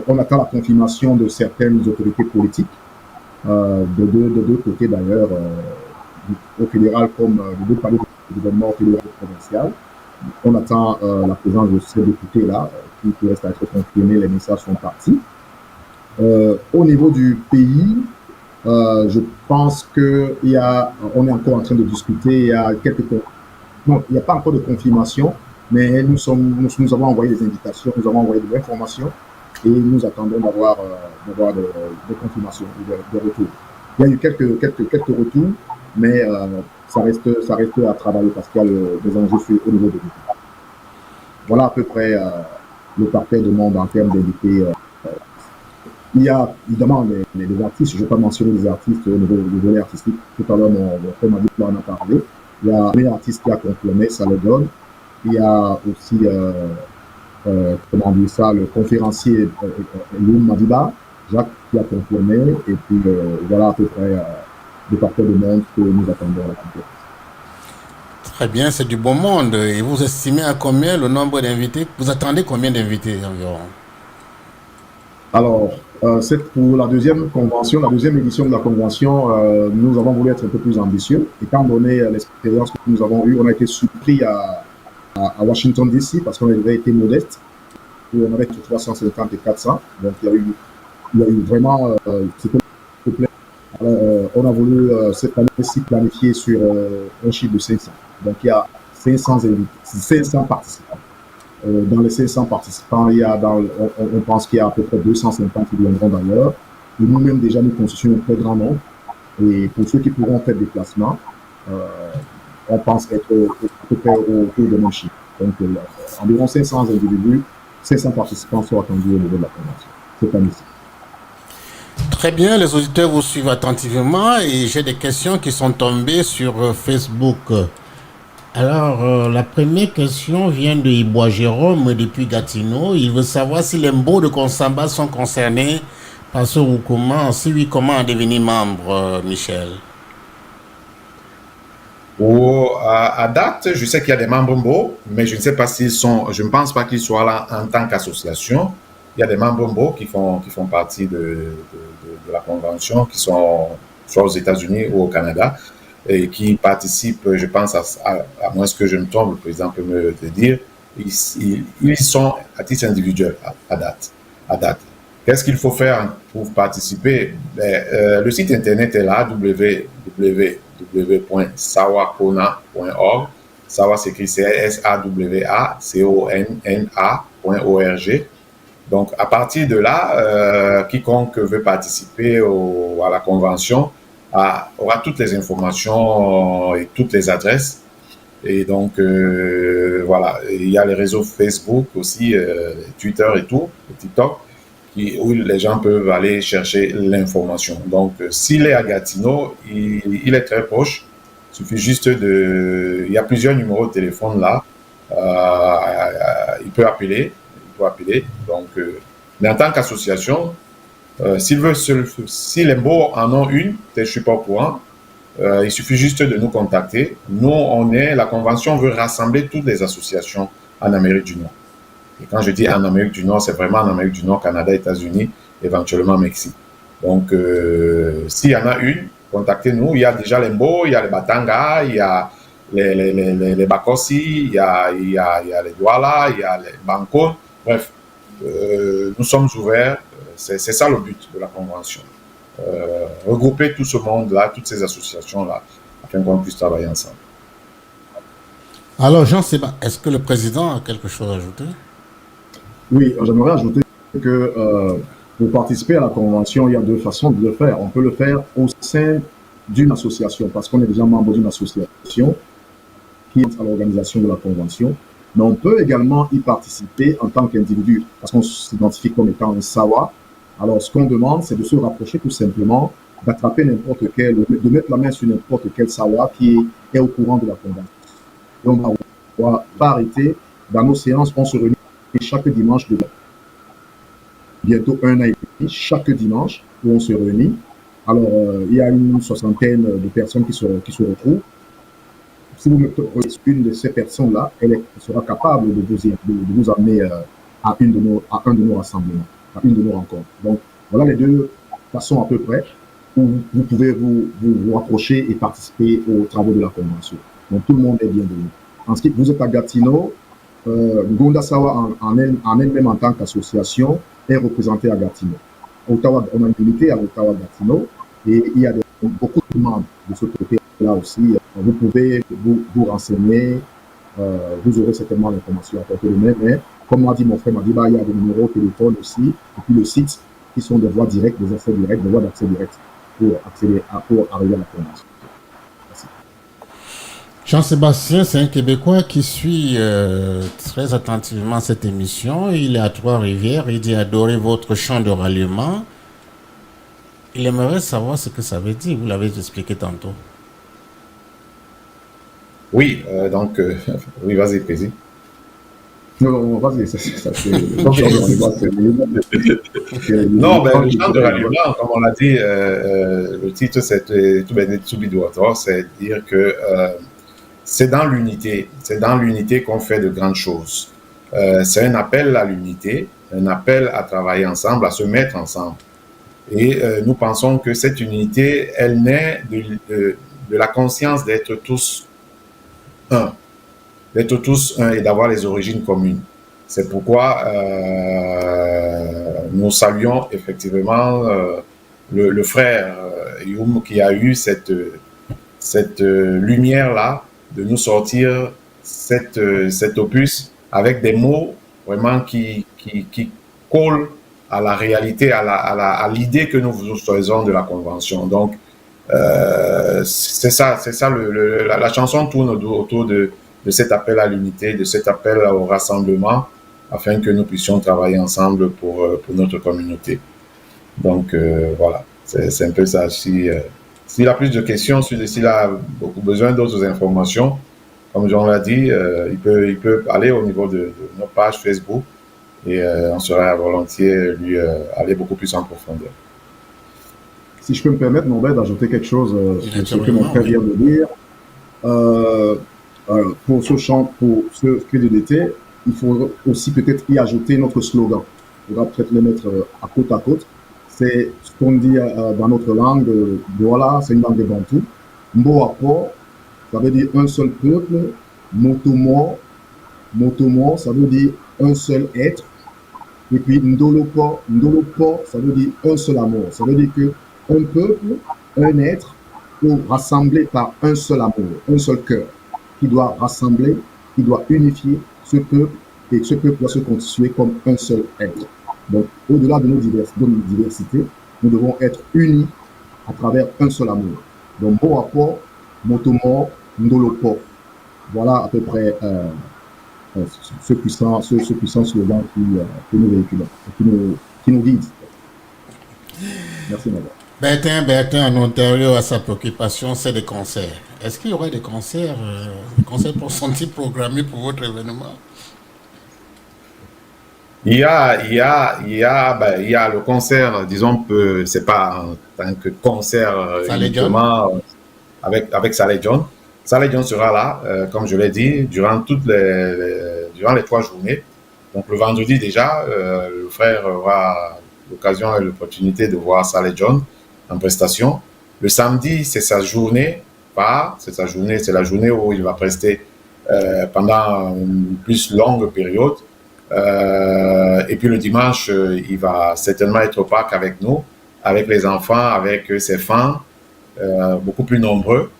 On attend la confirmation de certaines autorités politiques, de deux côtés d'ailleurs, au fédéral comme de deux palais de gouvernement fédéral et provincial. On attend la présence de ces députés-là, qui restent à être confirmés, les messages sont partis. Au niveau du pays, je pense qu'on est encore en train de discuter. Il y a non, il n'y a pas encore de confirmation, mais nous avons envoyé des invitations, nous avons envoyé de l'information et nous attendons d'avoir des confirmations, des retours. Il y a eu quelques retours, mais ça reste à travailler parce qu'il y a des enjeux au niveau de l'État. Voilà à peu près le parterre de monde en termes d'invités. Il y a évidemment les artistes, je ne vais pas mentionner les artistes au niveau du volet artistique. Tout à l'heure, mon frère m'a dit qu'on en a parlé. Il y a un artiste qui a confirmé, ça le donne. Il y a aussi, le conférencier Loum Madiba, Jacques, qui a confirmé. Et puis, voilà à peu près le parterre de monde que nous attendons à la conférence. Très bien, c'est du bon monde. Et vous estimez à combien le nombre d'invités? Vous attendez combien d'invités environ? Alors, c'est pour la deuxième convention, la deuxième édition de la convention, nous avons voulu être un peu plus ambitieux. Étant donné l'expérience que nous avons eue, on a été surpris à Washington DC parce qu'on avait été modeste. On avait 350 et 400. Donc, il y a eu vraiment, c'était complet. On a voulu cette année-ci planifier sur un chiffre de 500. Donc, il y a 500 participants. Dans les 500 participants, on pense qu'il y a à peu près 250 qui viendront d'ailleurs. Et nous-mêmes, déjà, nous constituons un très grand nombre. Et pour ceux qui pourront faire des déplacements, on pense être à peu près autour de nos chiffres. Donc, environ 500 individus, 500 participants sont attendus au niveau de la convention cette année-ci. Très bien, les auditeurs vous suivent attentivement et j'ai des questions qui sont tombées sur Facebook. Alors, la première question vient de Ibois Jérôme depuis Gatineau. Il veut savoir si les Mbo de Konsamba sont concernés par ce recoupement. Si oui, comment en devenir membre, Michel? À date, je sais qu'il y a des membres Mbo, mais je ne sais pas je ne pense pas qu'ils soient là en tant qu'association. Il y a des membres Mbo qui font partie de la convention, qui sont soit aux États-Unis ou au Canada, et qui participent, je pense, à moins que je me trompe, le président peut me le dire, ils sont à titre individuel à date. Qu'est-ce qu'il faut faire pour participer? Le site internet est là, www.sawacona.org. Sawa s'écrit SAWACONNA.org. Donc, à partir de là, quiconque veut participer à la convention aura toutes les informations et toutes les adresses Et donc, voilà, et il y a les réseaux Facebook aussi, Twitter et tout, et TikTok, où les gens peuvent aller chercher l'information. Donc, s'il est à Gatineau, il est très proche. Il suffit juste de... Il y a plusieurs numéros de téléphone là. Il peut appeler. Donc, mais en tant qu'association, si les mots en ont une, je ne suis pas au courant, il suffit juste de nous contacter. Nous, la convention veut rassembler toutes les associations en Amérique du Nord. Et quand je dis en Amérique du Nord, c'est vraiment en Amérique du Nord, Canada, États-Unis, éventuellement Mexique. Donc, s'il y en a une, contactez-nous. Il y a déjà les Mbo, il y a les Batanga, il y a les Bakossi, il y a les Douala, il y a les Banco. Bref, nous sommes ouverts. C'est ça le but de la convention. Regrouper tout ce monde-là, toutes ces associations-là, afin qu'on puisse travailler ensemble. Alors, Jean-Sébastien, est-ce que le président a quelque chose à ajouter? Oui, j'aimerais ajouter que pour participer à la convention, il y a deux façons de le faire. On peut le faire au sein d'une association, parce qu'on est déjà membre d'une association qui est à l'organisation de la convention. Mais on peut également y participer en tant qu'individu, parce qu'on s'identifie comme étant un SAWA. Alors, ce qu'on demande, c'est de se rapprocher tout simplement, d'attraper n'importe quel, de mettre la main sur n'importe quel SAWA qui est au courant de la convention. Et on va pas arrêter. Dans nos séances, on se réunit chaque dimanche de bientôt 1 an et demi, chaque dimanche où on se réunit. Alors, il y a une soixantaine de personnes qui se retrouvent. Si vous mettez une de ces personnes-là, elle sera capable de vous amener à un de nos rassemblements, à une de nos rencontres. Donc, voilà les deux façons à peu près où vous pouvez vous rapprocher et participer aux travaux de la convention. Donc, tout le monde est bienvenu. Ensuite, vous êtes à Gatineau. Ngonda Sawa en elle-même en tant qu'association est représentée à Gatineau. Ottawa, on a une unité à Ottawa-Gatineau et il y a beaucoup de membres de ce côté-là aussi. Vous pouvez vous renseigner, vous aurez certainement l'information à portée de main, mais comme m'a dit mon frère Madiba, il y a des numéros de téléphone aussi, et puis le site qui sont des voies directes, des accès directs, des voies d'accès directs pour arriver à la convention. Jean-Sébastien, c'est un Québécois qui suit très attentivement cette émission. Il est à Trois-Rivières. Il dit adorer votre chant de ralliement. Il aimerait savoir ce que ça veut dire. Vous l'avez expliqué tantôt. Oui, donc, oui, vas-y, Président. Non, vas-y, ça c'est... Non, ben, le chant de ralliement, comme on l'a dit, le titre, c'est dire que c'est dans l'unité qu'on fait de grandes choses. C'est un appel à l'unité, un appel à travailler ensemble, à se mettre ensemble. Et nous pensons que cette unité, elle naît de la conscience d'être tous un et d'avoir les origines communes. C'est pourquoi nous saluons effectivement le frère Youm qui a eu cette lumière-là de nous sortir cet opus avec des mots vraiment qui collent à la réalité, à l'idée que nous faisons de la convention. Donc, c'est ça la chanson tourne autour de cet appel à l'unité, de cet appel au rassemblement, afin que nous puissions travailler ensemble pour notre communauté. Donc, voilà, c'est un peu ça. S'il a plus de questions, s'il a beaucoup besoin d'autres informations, comme Jean l'a dit, il peut aller au niveau de nos pages Facebook et on sera volontiers lui aller beaucoup plus en profondeur. Si je peux me permettre, Norbert, d'ajouter quelque chose sur ce que mon frère vient de dire. Pour ce chant, pour ce cri de l'été, il faut aussi peut-être y ajouter notre slogan. On va peut-être le mettre à côte. C'est ce qu'on dit dans notre langue. Voilà, c'est une langue de Bantou. Mboapo, ça veut dire un seul peuple. Motomo, ça veut dire un seul être. Et puis Ndolopo, ça veut dire un seul amour. Ça veut dire que un peuple, un être, rassemblé par un seul amour, un seul cœur, qui doit rassembler, qui doit unifier ce peuple, et ce peuple doit se constituer comme un seul être. Donc, au-delà de nos diversités, nous devons être unis à travers un seul amour. Donc, Moapo, Motomo, Ndolopo. Voilà à peu près ce puissant slogan que nous véhiculons, qui nous guide. Merci, madame. Bertin, en Ontario, a sa préoccupation, c'est des concerts. Est-ce qu'il y aura des concerts pour sentir programmés pour votre événement? Il y a le concert, disons que c'est pas en tant que concert uniquement avec Saleh John. Saleh John sera là, comme je l'ai dit, durant les 3 journées. Donc le vendredi déjà, le frère aura l'occasion et l'opportunité de voir Saleh John en prestation. Le samedi, c'est sa journée c'est la journée où il va prester pendant une plus longue période. Et puis le dimanche, il va certainement être au parc avec nous, avec les enfants, avec ses fans, beaucoup plus nombreux,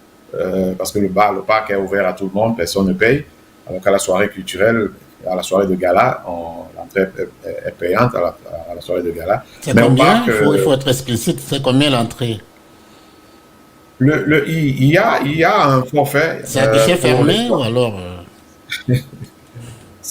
parce que le parc est ouvert à tout le monde, personne ne paye. Alors qu'à la soirée culturelle, à la soirée de gala, l'entrée est payante à la soirée de gala. C'est combien? Il faut être explicite, c'est combien l'entrée? Il y a un forfait. C'est un guichet fermé ou alors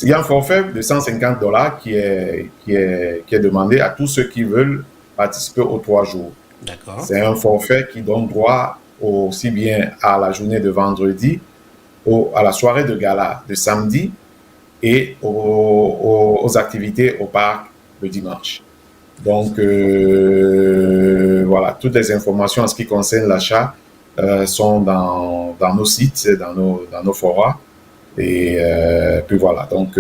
Il y a un forfait de $150 qui est demandé à tous ceux qui veulent participer aux 3 jours. D'accord. C'est un forfait qui donne droit aussi bien à la journée de vendredi, à la soirée de gala de samedi et aux activités au parc le dimanche. Donc, voilà, toutes les informations en ce qui concerne l'achat sont dans nos sites, dans nos forums. Et puis voilà, donc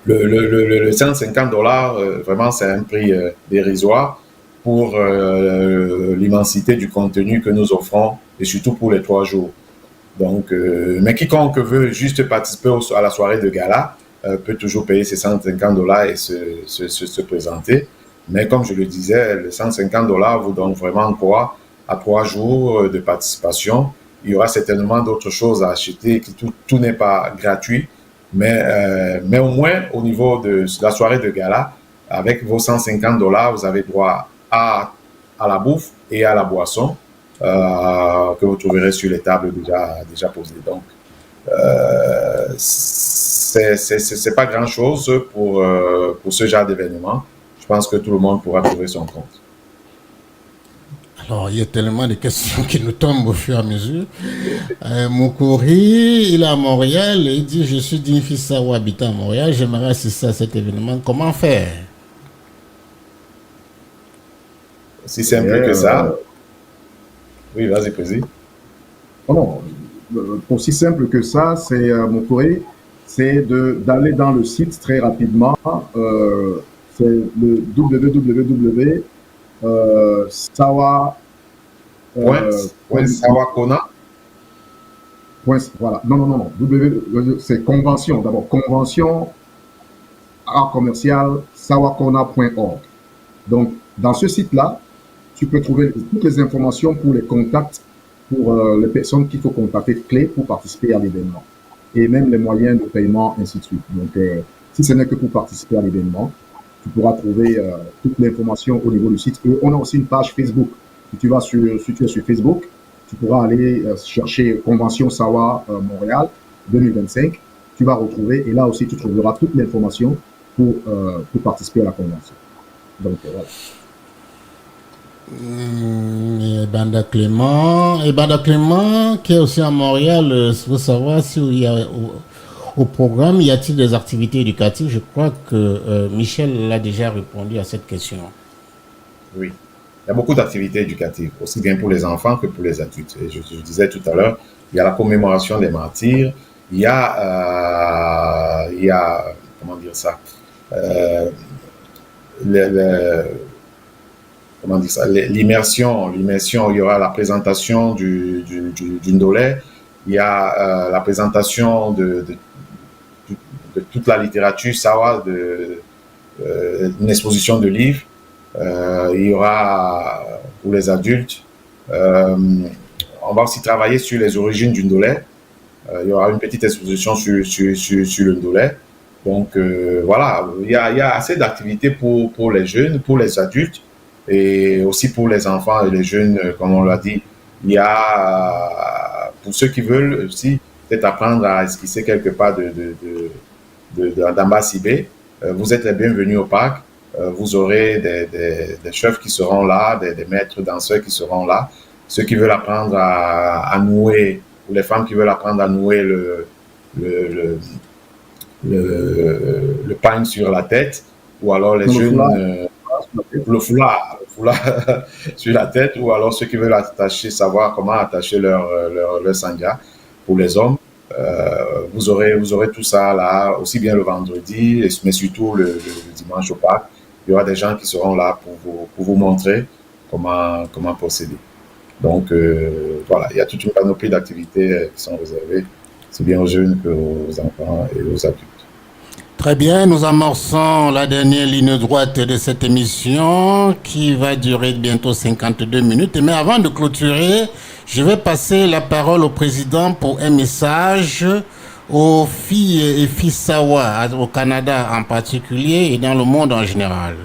le $150, vraiment, c'est un prix dérisoire pour l'immensité du contenu que nous offrons et surtout pour les 3 jours. Donc, mais quiconque veut juste participer à la soirée de gala peut toujours payer ces $150 et se présenter. Mais comme je le disais, le $150 vous donne vraiment quoi à 3 jours de participation. Il y aura certainement d'autres choses à acheter, tout n'est pas gratuit, mais au moins au niveau de la soirée de gala, avec vos $150, vous avez droit à la bouffe et à la boisson que vous trouverez sur les tables déjà posées. Donc, c'est pas grand-chose pour ce genre d'événement. Je pense que tout le monde pourra trouver son compte. Alors, il y a tellement de questions qui nous tombent au fur et à mesure. Moukouri, il est à Montréal et il dit « Je suis Dinfissawa, habitant à Montréal, j'aimerais assister à cet événement. Comment faire ?» Si simple que ça. Oui, vas-y, président. Non, aussi simple que ça, c'est Moukouri, c'est d'aller dans le site très rapidement. C'est le www. Sawakona. Voilà. Non. C'est convention. D'abord, convention art commercial sawakona.org. Donc, dans ce site-là, tu peux trouver toutes les informations pour les contacts, pour les personnes qu'il faut contacter clés pour participer à l'événement. Et même les moyens de paiement, ainsi de suite. Donc, si ce n'est que pour participer à l'événement, tu pourras trouver toute l'information au niveau du site. Et on a aussi une page Facebook. Si tu es sur Facebook, tu pourras aller chercher Convention Sawa Montréal 2025. Tu vas retrouver, et là aussi, tu trouveras toute l'information pour participer à la convention. Donc, voilà. Banda Clément, qui est aussi à Montréal, il faut savoir s'il y a au programme, y a-t-il des activités éducatives? Je crois que Michel l'a déjà répondu à cette question. Oui, il y a beaucoup d'activités éducatives, aussi bien pour les enfants que pour les adultes. Et je disais tout à l'heure, il y a la commémoration des martyrs, il y a comment dire ça, l'immersion, il y aura la présentation du Ndolé, il y a la présentation de toute la littérature Sawa, une exposition de livres. Il y aura pour les adultes, on va aussi travailler sur les origines du Ndolé. Il y aura une petite exposition sur le Ndolé. Donc voilà, il y a assez d'activités pour les jeunes, pour les adultes et aussi pour les enfants et les jeunes, comme on l'a dit. Il y a, pour ceux qui veulent aussi, peut-être apprendre à esquisser quelque part d'Ambasibé, vous êtes les bienvenus au parc. Vous aurez des chefs qui seront là, des maîtres danseurs qui seront là. Ceux qui veulent apprendre à nouer, ou les femmes qui veulent apprendre à nouer le pagne sur la tête, ou alors les jeunes, le foulard sur la tête, ou alors ceux qui veulent savoir comment attacher leur sangha pour les hommes. Vous aurez tout ça là, aussi bien le vendredi, mais surtout le dimanche au parc. Il y aura des gens qui seront là pour vous montrer comment procéder. Donc, voilà, il y a toute une panoplie d'activités qui sont réservées, aussi bien aux jeunes qu'aux enfants et aux adultes. Très bien, nous amorçons la dernière ligne droite de cette émission qui va durer bientôt 52 minutes. Mais avant de clôturer, je vais passer la parole au président pour un message aux filles et fils Sawa, au Canada en particulier et dans le monde en général.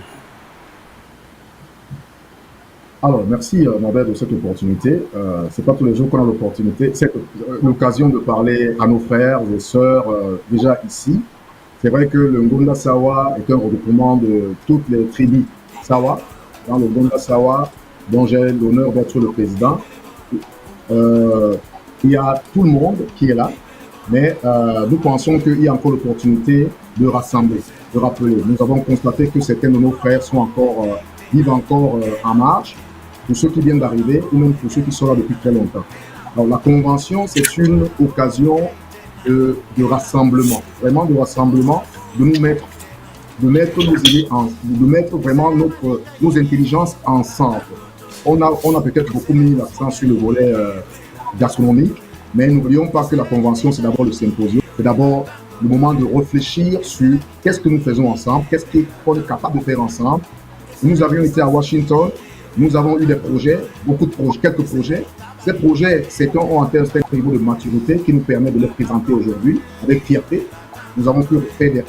Alors, merci Norbert de cette opportunité. C'est pas tous les jours qu'on a l'occasion de parler à nos frères et sœurs déjà ici. C'est vrai que le Ngonda Sawa est un regroupement de toutes les tribus Sawa. Dans le Ngonda Sawa, dont j'ai l'honneur d'être le président, il y a tout le monde qui est là, mais nous pensons qu'il y a encore l'opportunité de rassembler, de rappeler. Nous avons constaté que certains de nos frères vivent encore en marche, pour ceux qui viennent d'arriver ou même pour ceux qui sont là depuis très longtemps. Alors la convention, c'est une occasion de rassemblement, vraiment de rassemblement, de mettre nos idées, de mettre vraiment nos intelligences ensemble. On a peut-être beaucoup mis l'accent sur le volet gastronomique, mais n'oublions pas que la convention, c'est d'abord le symposium, c'est d'abord le moment de réfléchir sur qu'est-ce que nous faisons ensemble, qu'est-ce qu'on est capable de faire ensemble. Nous avions été à Washington, nous avons eu des projets, quelques projets. Ces projets, certains ont atteint un certain niveau de maturité qui nous permet de les présenter aujourd'hui avec fierté. Nous avons pu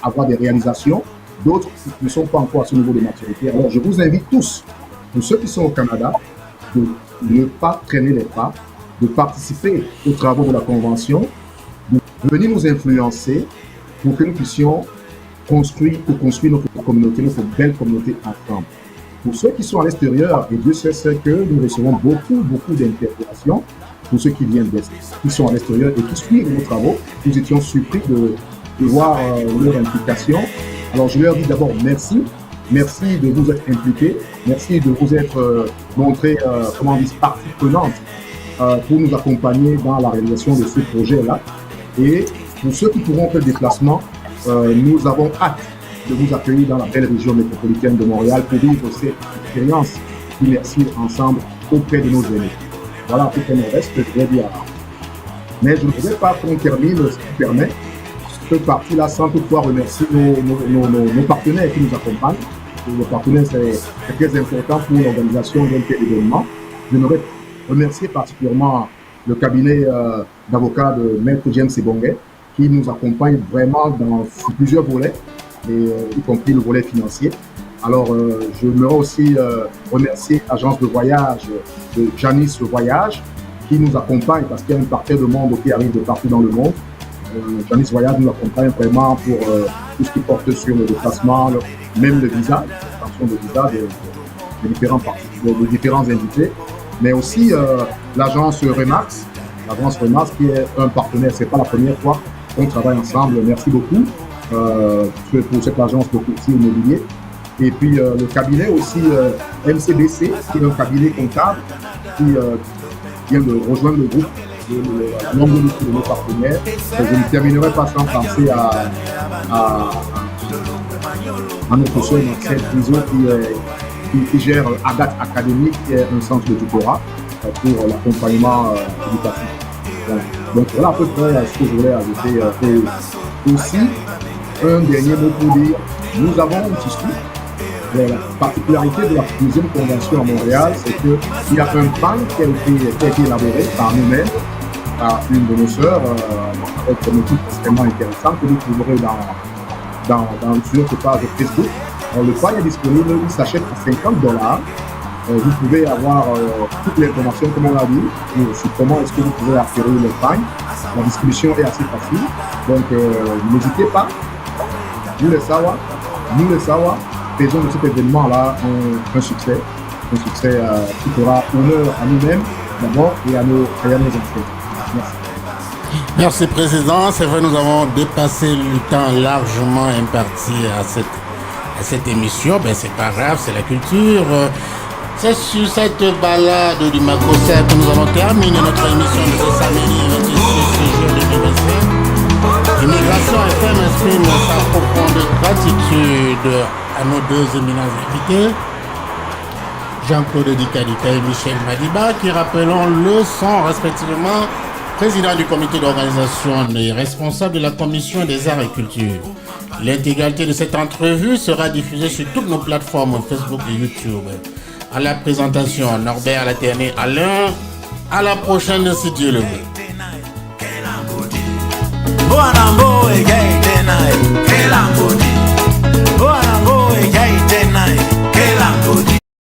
avoir des réalisations, d'autres ne sont pas encore à ce niveau de maturité. Alors, je vous invite tous, pour ceux qui sont au Canada, de ne pas traîner les pas, de participer aux travaux de la Convention, de venir nous influencer pour que nous puissions construire notre communauté, notre belle communauté ensemble. Pour ceux qui sont à l'extérieur, et Dieu sait que nous recevons beaucoup d'interpellations pour ceux qui viennent d'Est, qui sont à l'extérieur et qui suivent nos travaux. Nous étions surpris de voir leur implication. Alors je leur dis d'abord merci de vous être impliqués, merci de vous être montré, partie prenante pour nous accompagner dans la réalisation de ce projet-là. Et pour ceux qui pourront faire le déplacement, nous avons hâte de vous accueillir dans la belle région métropolitaine de Montréal pour vivre cette expérience immersive ensemble auprès de nos aînés. Voilà tout ce qu'il reste, je vais dire. Mais je ne voudrais pas qu'on termine, ce qui permet, cette partie-là sans toutefois remercier nos partenaires qui nous accompagnent. Les partenaires, c'est très important pour l'organisation d'un tel événement. Je voudrais remercier particulièrement le cabinet d'avocats de Maître James Ebongue qui nous accompagne vraiment dans plusieurs volets, y compris le volet financier. Alors, je voudrais aussi remercier l'agence de voyage de Janice Voyage qui nous accompagne parce qu'il y a une partie du monde qui arrive de partout dans le monde. Janice Voyage nous accompagne vraiment pour tout ce qui porte sur le déplacement, même le visa, l'extension de visa de différents invités, mais aussi l'agence Remax. L'agence Remax qui est un partenaire, c'est pas la première fois qu'on travaille ensemble. Merci beaucoup pour cette agence de courtier immobilier. Et puis le cabinet aussi MCBC, qui est un cabinet comptable qui vient de rejoindre le groupe, le nombre de nos partenaires. Je ne terminerai pas sans penser à notre soeur Marcel Priso qui gère Agathe Academy, qui est un centre de tutorat pour l'accompagnement éducatif. Voilà. Donc voilà à peu près ce que je voulais ajouter. Et aussi, un dernier mot pour dire, nous avons un tissu. La particularité de la deuxième convention à Montréal, c'est qu'il y a un pan qui a été élaboré par nous-mêmes, par une de nos sœurs, avec une équipe extrêmement intéressante que vous trouverez sur notre page Facebook. Alors, le pan est disponible, il s'achète à $50 vous pouvez avoir toutes les informations, comme on l'a dit, sur comment est-ce que vous pouvez acquérir le pain. La distribution est assez facile. Donc, n'hésitez pas. Nous les Sawa, faisons de cet événement-là un succès. Un succès qui fera honneur à nous-mêmes d'abord et à nos enfants. Merci. Merci Président. C'est vrai, nous avons dépassé le temps largement imparti à cette émission. Ben, c'est pas grave, c'est la culture. C'est sur cette balade du Makossa que nous allons terminer notre émission de ce samedi 26 juillet 2025. Immigration FM exprime sa profonde gratitude à nos deux éminents invités, Jean-Claude Dikadika et Michel Madiba, qui, rappelons-le, sont respectivement président du comité d'organisation et responsable de la commission des arts et culture. L'intégralité de cette entrevue sera diffusée sur toutes nos plateformes Facebook et YouTube. À la présentation, Norbert Laterné Alain. À la prochaine si Dieu le veut.